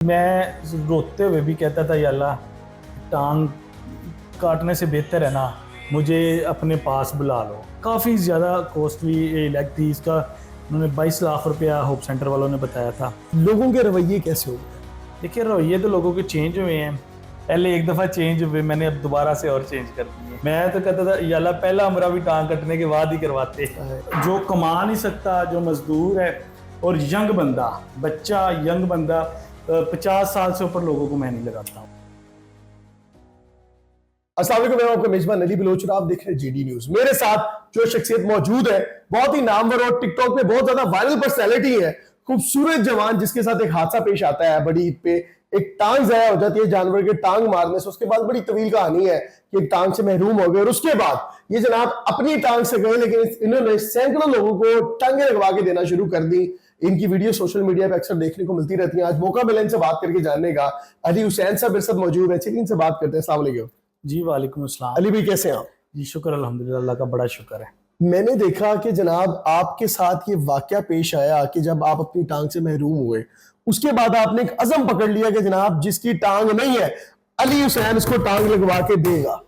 मैं रोते हुए भी कहता था, या अल्लाह टांग काटने से बेहतर है ना मुझे अपने पास बुला लो। काफ़ी ज़्यादा कॉस्टली इलाज थी इसका। उन्होंने 22 लाख रुपया होप सेंटर वालों ने बताया था। लोगों के रवैये कैसे हो गए? देखिए, रवैये तो लोगों के चेंज हुए हैं। पहले एक दफ़ा चेंज हुए, मैंने अब दोबारा से और चेंज कर दिए। मैं तो कहता था, या अल्लाह पहला उम्रा भी टांग कटने के बाद ही करवाते। जो कमा नहीं सकता, जो मजदूर है और यंग बंदा, बच्चा यंग बंदा, 50 साल से ऊपर लोगों को मैं नहीं लगाता हूँ। अस्सलाम वालेकुम, मैं आपका मेजबान अली बलोच और आप देख रहे हैं जीडी न्यूज। मेरे साथ जो शख्सियत मौजूद है, बहुत ही नामवर और टिकटॉक पे बहुत ज्यादा वायरल पर्सनैलिटी है, खूबसूरत जवान, जिसके साथ एक हादसा पेश आता है बड़ी ईद पे। एक टांग ज़ाया हो जाती है जानवर के टांग मारने से। उसके बाद बड़ी तवील कहानी है कि एक टांग से महरूम हो गए और उसके बाद ये जनाब अपनी टांग से गए, लेकिन इन्होंने सैकड़ों लोगों को टांगे लगवा के देना शुरू कर दी। इनकी वीडियो सोशल मीडिया पे अक्सर देखने को मिलती रहती है। आज मौका मिला इनसे बात करके जानने का। अली हुसैन साहब मेरे साथ मौजूद है, चलिए इनसे बात करते हैं। अस्सलाम वालेकुम जी वालेकुम अस्सलाम। अली भाई, कैसे हैं आप? जी शुक्र अल्हम्दुलिल्लाह, अल्लाह का बड़ा शुक्र है। मैंने देखा कि जनाब आपके साथ ये वाकया पेश आया कि जब आप अपनी टांग से महरूम हुए, उसके बाद आपने एक अज़म पकड़ लिया कि जनाब जिसकी टांग नहीं है, अली हुसैन उसको टांग लगवा के देगा।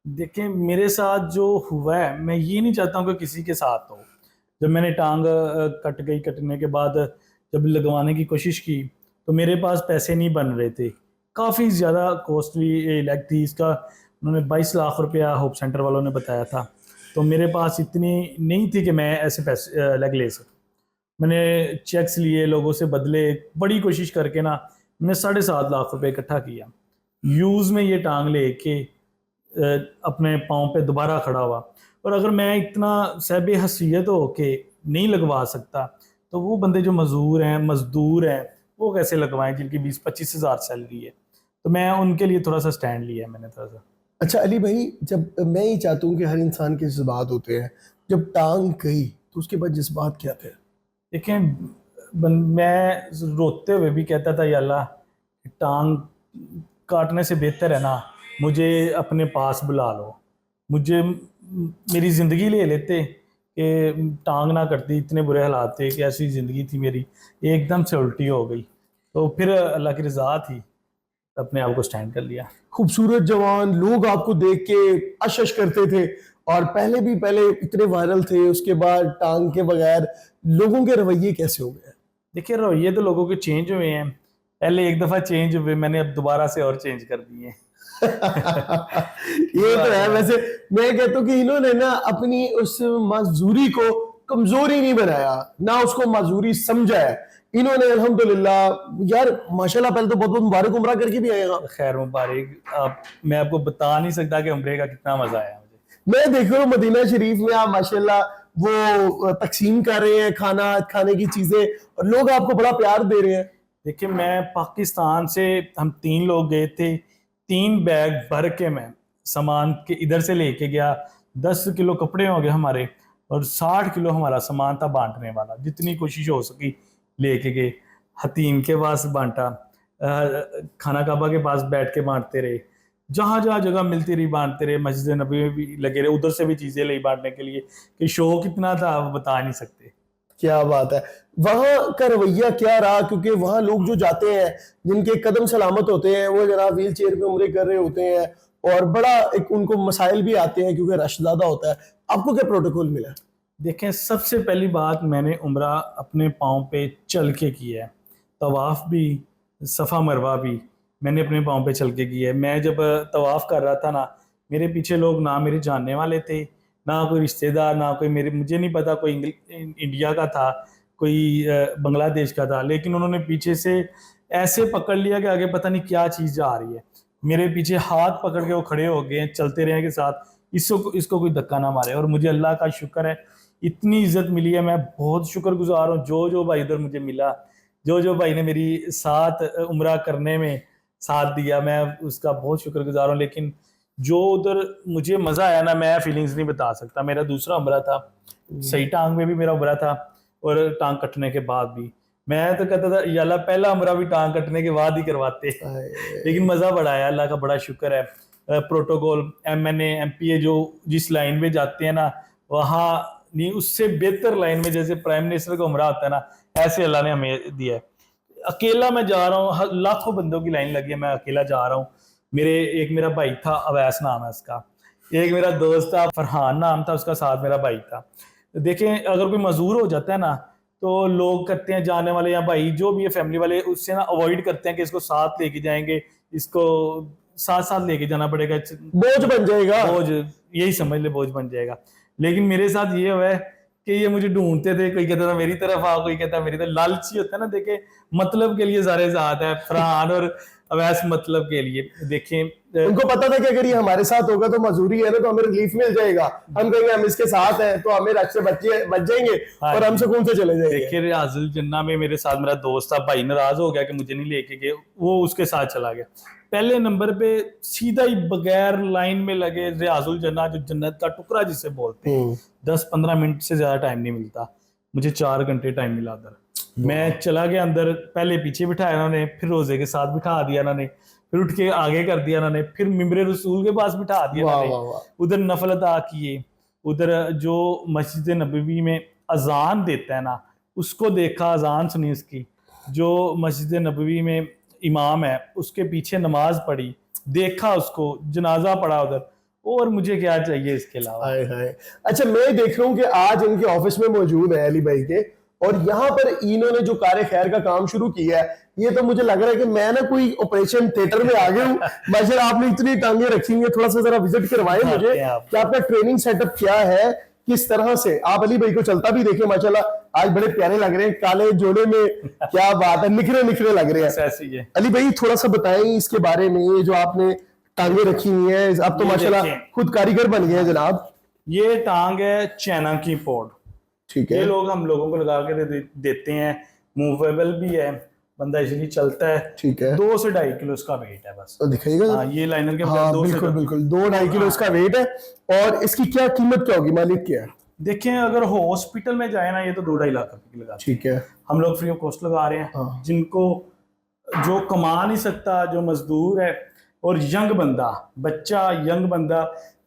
देखें, मेरे साथ जो हुआ है, मैं ये नहीं चाहता हूँ कि किसी के साथ हो। जब मैंने टांग कट गई, कटने के बाद जब लगवाने की कोशिश की तो मेरे पास पैसे नहीं बन रहे थे। काफ़ी ज़्यादा कॉस्टली इलाज थी इसका। उन्होंने 22 लाख रुपया होप सेंटर वालों ने बताया था। तो मेरे पास इतनी नहीं थी कि मैं ऐसे पैसे इलाज ले सकूँ। मैंने चेक्स लिए, लोगों से बदले, बड़ी कोशिश करके ना मैंने 7.5 लाख रुपए इकट्ठा किया। यूज़ में ये टांग लेके अपने पाँव पे दोबारा खड़ा हुआ। और अगर मैं इतना सहबे हसीयत हो के नहीं लगवा सकता तो वो बंदे जो मजदूर हैं वो कैसे लगवाएं, जिनकी 20-25 हज़ार सैलरी है। तो मैं उनके लिए थोड़ा सा स्टैंड लिया मैंने, थोड़ा सा। अच्छा अली भाई, जब मैं ये चाहता हूँ कि हर इंसान के जज्बात होते हैं, जब टांग गई तो उसके बाद जज्बात क्या थे? देखें, मैं रोते हुए भी कहता था, या अल्लाह टांग काटने से बेहतर है ना मुझे अपने पास बुला लो। मुझे मेरी ज़िंदगी ले लेते कि टांग ना कटती। इतने बुरे हालात थे कि ऐसी ज़िंदगी थी मेरी, एकदम से उल्टी हो गई। तो फिर अल्लाह की रज़ा थी, अपने आप को स्टैंड कर लिया। खूबसूरत जवान लोग आपको देख के अशश करते थे और पहले इतने वायरल थे, उसके बाद टांग के बगैर लोगों के रवैये कैसे हो गए? देखिए, रवैये तो लोगों के चेंज हुए हैं। पहले एक दफ़ा चेंज हुए, मैंने अब दोबारा से और चेंज कर दिए। ये तो है। वैसे मैं कहता हूँ कि इन्होंने ना अपनी उस मजदूरी को कमजोरी नहीं बनाया, ना उसको मजदूरी समझा है इन्होंने। अल्हम्दुलिल्लाह यार, माशाल्लाह, पहले तो बहुत बहुत मुबारक, उम्रा करके भी आएगा। खैर मुबारक। मैं आपको बता नहीं सकता कि उम्रे का कितना मजा आया मुझे। मैं देख रहा हूँ मदीना शरीफ में आप माशाल्लाह वो तकसीम कर रहे हैं खाना, खाने की चीजें, और लोग आपको बड़ा प्यार दे रहे हैं। देखिए, मैं पाकिस्तान से, हम 3 लोग गए थे। 3 बैग भर के मैं सामान के इधर से लेके गया। 10 किलो कपड़े हो गए हमारे और 60 किलो हमारा सामान था बांटने वाला। जितनी कोशिश हो सकी लेके गए। हतीम के पास बांटा, खाना काबा के पास बैठ के बांटते रहे। जहाँ जहाँ जगह मिलती रही बांटते रहे। मस्जिद नबी में भी लगे रहे, उधर से भी चीज़ें ली बांटने के लिए। कि शौक कितना था आप बता नहीं सकते। क्या बात है। वहां का रवैया क्या रहा? क्योंकि वहां लोग जो जाते हैं, जिनके कदम सलामत होते हैं, वो जनाब व्हील चेयर पे उम्रे कर रहे होते हैं और बड़ा एक उनको मसाइल भी आते हैं क्योंकि रश ज्यादा होता है। आपको क्या प्रोटोकॉल मिला? देखें, सबसे पहली बात, मैंने उम्रा अपने पाँव पे चल के किया है। तवाफ़ भी, सफ़ा मरवा भी मैंने अपने पाँव पे चल के किया है। मैं जब तवाफ़ कर रहा था ना, मेरे पीछे लोग ना मेरे जानने वाले थे, ना कोई रिश्तेदार, ना कोई मेरे, मुझे नहीं पता कोई इंडिया का था, कोई बांग्लादेश का था। लेकिन उन्होंने पीछे से ऐसे पकड़ लिया कि आगे पता नहीं क्या चीज़ आ रही है। मेरे पीछे हाथ पकड़ के वो खड़े हो गए, चलते रहे के साथ, इसको कोई धक्का ना मारे। और मुझे अल्लाह का शुक्र है, इतनी इज्जत मिली है। मैं बहुत शुक्रगुजार हूँ जो भाई इधर मुझे मिला, जो भाई ने मेरी साथ उम्रा करने में साथ दिया, मैं उसका बहुत शुक्रगुजार हूँ। लेकिन जो उधर मुझे मज़ा आया ना, मैं फीलिंग्स नहीं बता सकता। मेरा दूसरा उम्रा था, सही टांग में भी मेरा उम्रा था और टांग कटने के बाद भी। मैं तो कहता था, या अल्लाह पहला उम्रा भी टांग कटने के बाद ही करवाते। लेकिन मज़ा बड़ा आया, अल्लाह का बड़ा शुक्र है। प्रोटोकॉल MNA MPA जो जिस लाइन में जाते हैं ना, वहाँ नहीं, उससे बेहतर लाइन में, जैसे प्राइम मिनिस्टर का उम्रा होता है ना, ऐसे अल्लाह ने हमें दिया है। अकेला मैं जा रहा हूँ, लाखों बंदों की लाइन लगी है, मैं अकेला जा रहा हूँ। मेरा भाई था, अवैस नाम है उसका, एक मेरा दोस्त था फरहान नाम था उसका, साथ मेरा भाई था। तो देखें, अगर कोई मजबूर हो जाता है ना, तो लोग करते हैं, जाने वाले या भाई जो भी है फैमिली वाले, उससे ना अवॉइड करते हैं कि इसको साथ लेके जाएंगे, इसको साथ साथ लेके जाना पड़ेगा, बोझ बन जाएगा। बोझ, यही समझ ले, बोझ बन जाएगा। लेकिन मेरे साथ ये हुआ है कि ये मुझे ढूंढते थे, कोई कहता था मेरी तरफ आओ, कोई कहता मेरी तरफ। लालची होता है ना, देखे मतलब के लिए सारे साथ है, फरहान और अवैस मतलब के लिए। देखें, उनको पता था कि अगर ये हमारे साथ होगा तो मजदूरी है ना, तो हमें रिलीफ मिल जाएगा, हम कहेंगे हम इसके साथ हैं तो हमें रास्ते बच जाएंगे हाँ और हम जी। सुकून से चले जाएंगे। देखिए, रियाजुल जन्ना में मेरे साथ मेरा दोस्त था, भाई नाराज हो गया कि मुझे नहीं लेके गए, वो उसके साथ चला गया। पहले नंबर पे सीधा ही बगैर लाइन में लगे रियाजुल जन्ना, जो जन्नत का टुकड़ा जिसे बोलते हैं, 10-15 मिनट से ज्यादा टाइम नहीं मिलता, मुझे 4 घंटे टाइम मिला उधर। मैं चला गया अंदर, पहले पीछे बिठाया इन्होंने, फिर रोजे के साथ बिठा दिया इन्होंने, फिर उठ के आगे कर दिया इन्होंने, फिर मिंबरे रसूल के पास बिठा दिया वाह इन्होंने, वाह वाह। उधर नफल अदा किए। उधर जो मस्जिद नबवी में अजान देता है ना, उसको देखा, अजान सुनी उसकी। जो मस्जिद नबवी में इमाम है, उसके पीछे नमाज पढ़ी, देखा उसको, जनाजा पढ़ा उधर। और मुझे क्या चाहिए इसके अलावा। हाय हाय। अच्छा, मैं देख रहा हूँ कि आज इनके ऑफिस में मौजूद है अली भाई के, और यहाँ पर इन्होंने जो कार खैर का काम शुरू किया है, ये तो मुझे लग रहा है कि मैं ना कोई ऑपरेशन थिएटर में आ गया हूँ। माशाल्लाह, आपने इतनी टांगे रखी हैं, थोड़ा सा जरा विजिट करवाएं मुझे कि आपका ट्रेनिंग सेटअप क्या है, किस तरह से। आप अली भाई को चलता भी देखें, माशाल्लाह आज बड़े प्यारे लग रहे हैं, काले जोड़े में, क्या बात है, निखरे निखरे लग रहे हैं। ऐसे ही है। अली भाई थोड़ा सा बताएं इसके बारे में, ये जो आपने टांगे रखी हुई है, अब तो ये माशाल्लाह देखें। खुद कारीगर बन गए हैं जनाब। ये टांग है चाइना की पोर्ट, ठीक ये है। लोग हम लोगों को लगा के देते हैं, मूवेबल भी है, बंदा इजीली चलता है। ठीक है। 2 से 2.5 किलो इसका वेट है बस। तो दिखाइएगा। हाँ, ये लाइनर के हाँ, 2 से बिल्कुल बिल्कुल 2-2.5 किलो इसका वेट है। और इसकी क्या कीमत क्या होगी, मालिक क्या है? देखें, अगर हॉस्पिटल में जाए ना, ये तो 2-2.5 लाख रुपए की लगाते हैं। ठीक है। हम लोग फ्री ऑफ कॉस्ट लगा रहे हैं। हाँ। जिनको, जो कमा नहीं सकता, जो मजदूर है, और यंग बंदा, बच्चा, यंग बंदा,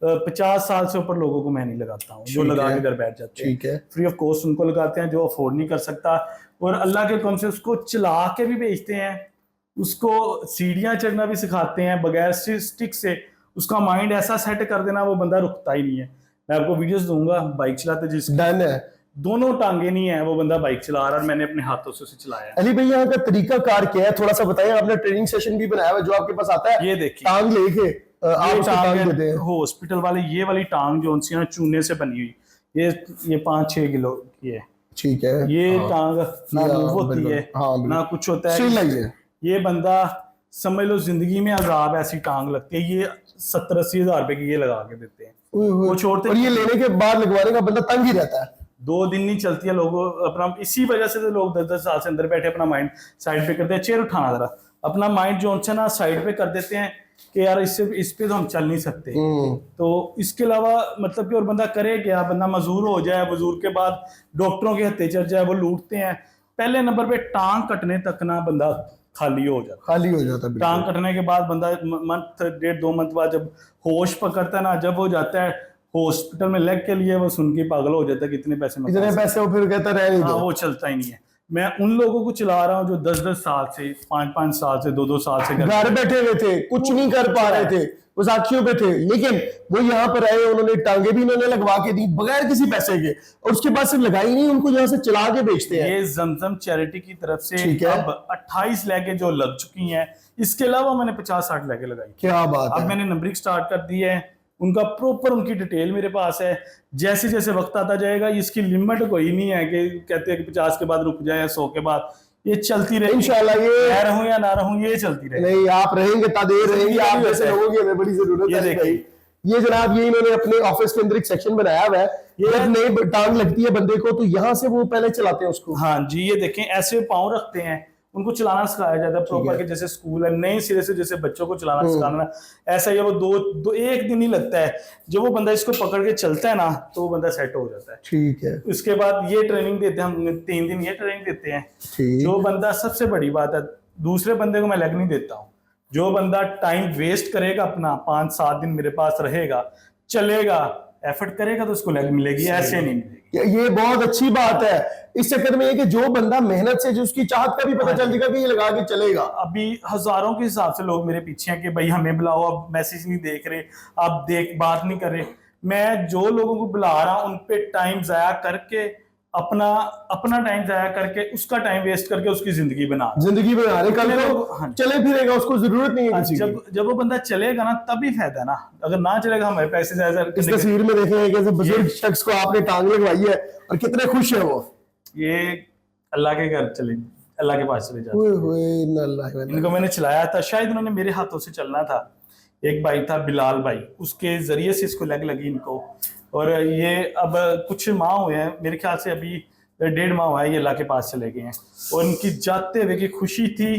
50 साल से ऊपर लोगों को मैं नहीं लगाता हूँ, जो ठीक लगा है। के घर बैठ जाते हैं। ठीक है। फ्री ऑफ कॉस्ट उनको लगाते हैं जो अफोर्ड नहीं कर सकता, और अल्लाह के हुक्म से उसको चला के भी बेचते हैं, उसको सीढ़ियाँ चढ़ना भी सिखाते हैं बगैर स्टिक से। उसका माइंड ऐसा सेट कर देना, वो बंदा रुकता ही नहीं है। मैं आपको वीडियोस दूंगा बाइक चलाते जिसकी डन है। दोनों टांगे नहीं है, वो बंदा बाइक चला रहा है और मैंने अपने हाथों से उसे चलाया है। अली भाई यहाँ का तरीका कार क्या है, थोड़ा सा बताएं। आपने ट्रेनिंग सेशन भी बनाया हुआ, जो आपके पास आता है ये देखिए, टांग लेके आप ये उसको टांग देते हैं। हॉस्पिटल वाले, ये वाली टांग जो उनसे ना चूने से बनी हुई, ये 5-6 किलो की है। ठीक है। ये हाँ। टांग ना हाँ, मूव होती बिल्कुल। है, हाँ, बिल्कुल। ना कुछ होता स्टिल है। लाइक है। ये बंदा समझ लो जिंदगी में अजाब ऐसी टांग लगती है। ये 70-80 हजार रुपए की ये लगा के देते हैं, वो छोड़ते और ये लेने के बाद लगवाने का बंदा तंग ही रहता है। 2 दिन नहीं चलती है। लोगों अपना, इसी वजह से तो लोग 10-10 साल से अंदर बैठे अपना माइंड साइड पे करते हैं। चेयर उठाना जरा, अपना माइंड जो उनसे ना साइड पे कर देते हैं कि यार इस पे तो हम चल नहीं सकते। तो इसके अलावा मतलब कि और बंदा करे क्या, बंदा मजदूर हो जाए, मजदूर के बाद डॉक्टरों के हत्थे चढ़ जाए, वो लूटते हैं। पहले नंबर पे टांग कटने तक ना बंदा खाली हो जाता, खाली हो जाता है। टांग कटने के बाद बंदा मंथ 1.5-2 मंथ बाद जब होश पकड़ता है ना, जब वो जाता है हॉस्पिटल में लेग के लिए, वो सुन के पागल हो जाता है कितने पैसे में, इतने पैसे वो फिर कहता रह नहीं हाँ, दो। वो चलता ही नहीं है। मैं उन लोगों को चला रहा हूँ जो 10-10 साल से, 5-5 साल से, 2-2 साल से घर बैठे हुए थे, कुछ नहीं कर पा रहे थे, वो साथियों पे थे, लेकिन वो यहाँ पर आए, उन्होंने टांगे भी इन्होंने लगवा के दी बगैर किसी पैसे के, और उसके बाद सिर्फ लगाई नहीं, उनको यहाँ से चला के बेचते हैं। ये जमजम चैरिटी की तरफ से ठीक है। अब 28 लैगे जो लग चुकी हैं। इसके अलावा मैंने 50-60 लैगे लगाई। क्या बात अब है। मैंने नंबरिंग स्टार्ट कर दी है, उनका प्रॉपर उनकी डिटेल मेरे पास है। जैसे जैसे वक्त आता जाएगा, इसकी लिमिट कोई नहीं है कि कहते हैं कि 50 के बाद रुक जाए या 100 के बाद, ये चलती रहेगी। इंशाल्लाह ये मैं रहूं या ना रहूं, ये चलती रहेगी। नहीं, आप रहेंगे तादेर रहेंगे, आप जैसे लोगों की हमें बड़ी जरूरत ये है। देखिए। ये जनाब, ये इन्होंने अपने ऑफिस के अंदर एक सेक्शन बनाया हुआ है, जब नई टांग लगती है बंदे को तो यहाँ से वो पहले चलाते हैं उसको। हाँ जी, ये देखें, ऐसे पाँव रखते हैं, उनको चलाना सिखाया जाता है प्रॉपर, के जैसे स्कूल है, नए सिरे से जैसे बच्चों को चलाना सिखाना, ऐसा ही है। वो एक दिन ही लगता है। जब वो बंदा इसको पकड़ के चलता है ना, तो वो बंदा सेट हो जाता है। ठीक है। उसके बाद ये ट्रेनिंग देते हैं हम, 3 दिन ये ट्रेनिंग देते हैं। ठीक। जो बंदा, सबसे बड़ी बात है, दूसरे बंदे को मैं लग नहीं देता हूँ। जो बंदा टाइम वेस्ट करेगा अपना, 5-7 दिन मेरे पास रहेगा, चलेगा, एफर्ट करेगा तो उसको लग मिलेगी, ऐसे नहीं मिलेगी। ये बहुत अच्छी बात है। इस चक्कर में ये कि जो बंदा मेहनत से, जिसकी चाहत का भी पता चल जाएगा कि ये लगा के चलेगा। अभी हजारों के हिसाब से लोग मेरे पीछे हैं कि भाई हमें बुलाओ, अब मैसेज नहीं देख रहे, आप बात नहीं कर रहे। मैं जो लोगों को बुला रहा हूं उन पे टाइम जाया करके, अपना टाइम जाया करके, उसका टाइम वेस्ट करके उसकी जिंदगी बना रहे, कल को हाँ, चले फिरेगा, उसको जरूरत नहीं है किसी की। जब वो बंदा चलेगा ना तभी फायदा ना, अगर ना चलेगा हमारे पैसे ज्यादा। इस तस्वीर में देखें कैसे बुजुर्ग शख्स को आपने टांग लगवाई है और कितने खुश है वो। ये अल्लाह के घर चले, अल्लाह के पास चले जाते। इनको मैंने चलाया था, शायद उन्होंने मेरे हाथों से चलना था। एक भाई था बिलाल भाई, उसके जरिए से इसको लगी इनको। और ये अब कुछ माह हुए हैं, मेरे ख्याल से अभी 1.5 माह हुआ है ये अल्लाह के पास चले गए हैं। और इनकी जाते हुए की खुशी थी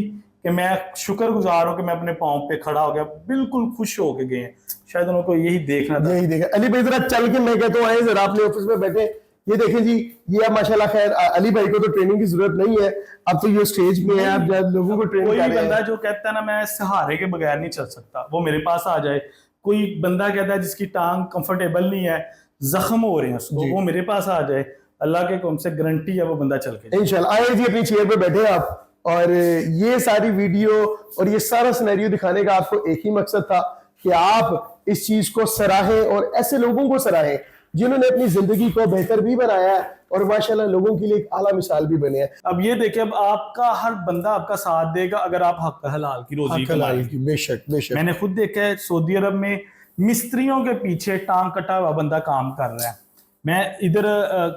कि मैं शुक्रगुजार हूँ कि मैं अपने पाँव पे खड़ा हो गया, बिल्कुल खुश होके गए हैं। शायद उनको यही देखना था। यही देखा। अली भाई जरा चल के मैं कहता हूँ आए जरा अपने ऑफिस में बैठे। ये देखें जी, ये अब माशाल्लाह, खैर अली भाई को तो ट्रेनिंग की जरूरत नहीं है, अब तो ये स्टेज में है, आप लोगों को ट्रेन कोई कर रहे हैं। बंदा जो कहता है ना मैं सहारे के बगैर नहीं चल सकता, वो मेरे पास आ जाए। कोई बंदा कहता है जिसकी टांग कंफर्टेबल नहीं है, जख्म हो रहे हैं उसको, वो मेरे पास आ जाए, अल्लाह के हुक्म से गारंटी है वो बंदा चल के। इंशाल्लाह आए जी, अपनी चेयर पे बैठे आप। और ये सारी वीडियो और ये सारा सिनेरियो दिखाने का आपको एक ही मकसद था कि आप इस चीज को सराहें और ऐसे लोगों को सराहें जिन्होंने अपनी जिंदगी को बेहतर भी बनाया है और माशाल्लाह लोगों के लिए एक आला मिसाल भी बने हैं। अब ये देखिए, अब आपका हर बंदा आपका साथ देगा अगर आप हक हलाल की रोजी कमाएंगे। बेशक बेशक। मैंने खुद देखा है सऊदी अरब में मिस्त्रियों के पीछे टांग कटा हुआ बंदा काम कर रहा है। मैं इधर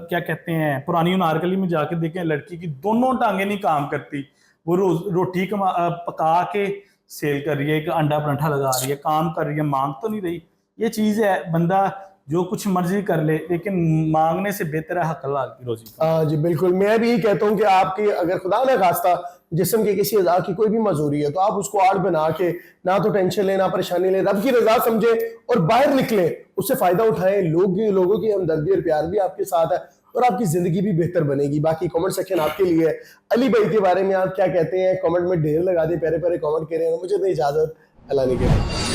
क्या कहते हैं पुरानी अनारकली में जाके देखें, लड़की की दोनों टांगे नहीं काम करती, वो रोटी पका के सेल कर रही है, एक अंडा पराठा लगा रही है, काम कर रही है, मांग तो नहीं रही। ये चीज है, बंदा जो कुछ मर्जी कर ले लेकिन मांगने से बेहतर है हक हलाल की रोजी। हाँ जी बिल्कुल, मैं भी यही कहता हूँ कि आपकी अगर खुदा ना खास्ता जिस्म के किसी अज़ा की कोई भी मजबूरी है तो आप उसको आड़ बना के ना तो टेंशन लें ना परेशानी लें, रब की रजा समझे और बाहर निकले, उससे फायदा उठाएं। लोगों की हमदर्दी और प्यार भी आपके साथ है और आपकी जिंदगी भी बेहतर बनेगी। बाकी कमेंट सेक्शन आपके लिए है। अली भाई के बारे में आप क्या कहते हैं कमेंट में ढेर लगा दें, प्यारे प्यारे कमेंट करें। मुझे तो इजाजत, अल्लाह ने